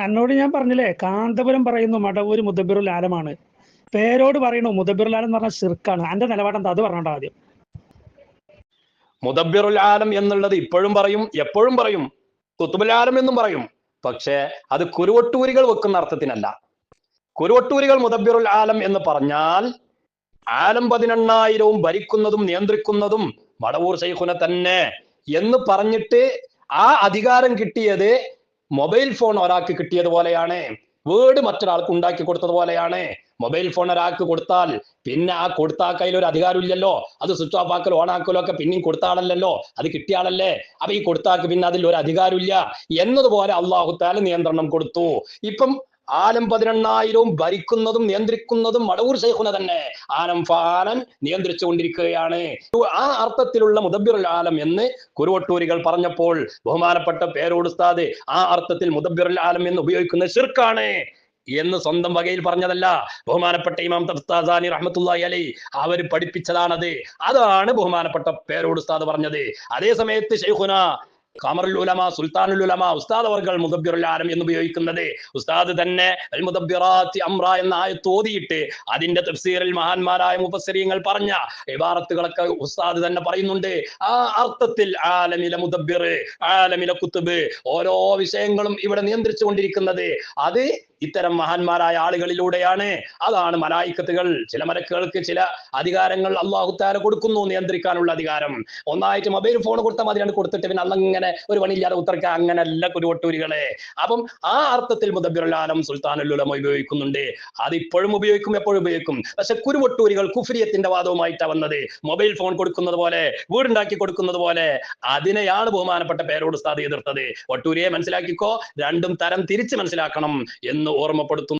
എന്നോട് ഞാൻ പറഞ്ഞില്ലേ, കാന്തപുരം പറയുന്നു മടവൂര് മുദബ്ബിറുൽ ആലമാണ്. പേരോട് പറയുന്നു മുദബ്ബിറുൽ ആലം എന്ന് പറഞ്ഞാൽ ശിർക്കാണ്. എന്റെ നിലപാട് എന്താ, അത് പറഞ്ഞോണ്ട് ആദ്യം. മുദബ്ബിറുൽ ആലം എന്നുള്ളത് ഇപ്പോഴും പറയും, എപ്പോഴും പറയും, ഖുത്ബുൽ ആലം എന്നും പറയും. പക്ഷേ അത് കുരുവട്ടൂരികൾ വെക്കുന്ന അർത്ഥത്തിനല്ല. കുരുവട്ടൂരികൾ മുദബ്ബിറുൽ ആലം എന്ന് പറഞ്ഞാൽ ആലം 18,000 ഭരിക്കുന്നതും നിയന്ത്രിക്കുന്നതും മടവൂർ ശൈഖുന തന്നെ എന്ന് പറഞ്ഞിട്ട് ആ അധികാരം കിട്ടിയത് മൊബൈൽ ഫോൺ ഒരാൾക്ക് കിട്ടിയതുപോലെയാണ്, വീട് മറ്റൊരാൾക്ക് ഉണ്ടാക്കി കൊടുത്തതുപോലെയാണ്. മൊബൈൽ ഫോൺ ഒരാൾക്ക് കൊടുത്താൽ പിന്നെ ആ കൊടുത്ത ആ കയ്യിൽ ഒരു അധികാരമില്ലല്ലോ, അത് സ്വിച്ച് ഓഫ് ആക്കലോ ഓൺ ആക്കലോ ഒക്കെ പിന്നെയും കൊടുത്ത ആളല്ലല്ലോ, അത് കിട്ടിയ ആളല്ലേ. അപ്പൊ ഈ കൊടുത്താക്ക് പിന്നെ അതിൽ ഒരു അധികാരമില്ല എന്നതുപോലെ അള്ളാഹു തആല നിയന്ത്രണം കൊടുത്തു. ഇപ്പം ആലം 18,000 ഭരിക്കുന്നതും നിയന്ത്രിക്കുന്നതും മടവൂർ ശൈഖുന തന്നെ ആനം ഫാനൻ നിയന്ത്രിച്ചു കൊണ്ടിരിക്കുകയാണ്. ആ അർത്ഥത്തിലുള്ള മുദബ്ബിറുൽ ആലം എന്ന് കുരുവട്ടൂരികൾ പറഞ്ഞപ്പോൾ ബഹുമാനപ്പെട്ട പേരോട് ഉസ്താദ് ആ അർത്ഥത്തിൽ മുദബ്ബിറുൽ ആലം എന്ന് ഉപയോഗിക്കുന്നത് ശിർക്കാണ് എന്ന് സ്വന്തം വകയിൽ പറഞ്ഞതല്ല. ബഹുമാനപ്പെട്ട ഇമാം തഫ്താസാനി റഹ്മത്തുള്ളാഹി അലൈഹി അവർ പഠിപ്പിച്ചതാണത്. അതാണ് ബഹുമാനപ്പെട്ട പേരോട് ഉസ്താദ് പറഞ്ഞത്. അതേ സമയത്ത് ശൈഖുന ഖമറുൽ ഉലമ, സുൽത്താനുൽ ഉലമ ഉസ്താദ് അവർകൾ മുദബ്ബിറുൽ ആലം എന്ന് ഉപയോഗിക്കുന്നത്, ഉസ്താദ് തന്നെ അൽ മുദബ്ബിറാത്തി അംറ എന്ന ആയത്ത് ഓതിയിട്ട് അതിന്റെ തഫ്സീറിൽ മഹാന്മാരായ മുഫസ്സിരീങ്ങൾ പറഞ്ഞ ഇബാറത്തുകളൊക്കെ ഉസ്താദ് തന്നെ പറയുന്നുണ്ട്. ആ അർത്ഥത്തിൽ ആലമിലെ മുദബ്ബിർ, ആലമിലെ കുത്തുബ്, ഓരോ വിഷയങ്ങളും ഇവിടെ നിയന്ത്രിച്ചു കൊണ്ടിരിക്കുന്നത് അത് ഇത്തരം മഹാന്മാരായ ആളുകളിലൂടെയാണ്. അതാണ് മലായിക്കത്തുകൾ. ചില മലക്കുകൾക്ക് ചില അധികാരങ്ങൾ അല്ലാഹു തആല കൊടുക്കുന്നു, നിയന്ത്രിക്കാനുള്ള അധികാരം. ഒന്നായിട്ട് മൊബൈൽ ഫോൺ കൊടുത്താൽ മതിയാണ്, കൊടുത്തിട്ട് പിന്നെ അന്നങ്ങനെ ഒരു പണിയില്ലാതെ ഉത്തരക്കുക, അങ്ങനെയല്ല കുരുവട്ടൂരികളെ. അപ്പം ആ അർത്ഥത്തിൽ മുദബ്ബിറുൽ ആലം സുൽത്താനുൽ ഉലമ ഉപയോഗിക്കുന്നുണ്ട്. അത് ഇപ്പോഴും ഉപയോഗിക്കും, എപ്പോഴും ഉപയോഗിക്കും. പക്ഷെ കുരുവട്ടൂരികൾ കുഫ്രിയത്തിന്റെ വാദവുമായിട്ടാണ് വന്നത്. മൊബൈൽ ഫോൺ കൊടുക്കുന്നത് പോലെ, വീടുണ്ടാക്കി കൊടുക്കുന്നത് പോലെ, അതിനെയാണ് ബഹുമാനപ്പെട്ട പേരോട് ഉസ്താദ് എതിർത്തത്. വട്ടൂരിയെ മനസ്സിലാക്കിക്കോ, രണ്ടും തരം തിരിച്ച് മനസ്സിലാക്കണം എന്ന് ഓർമ്മപ്പെടുത്തുന്നു.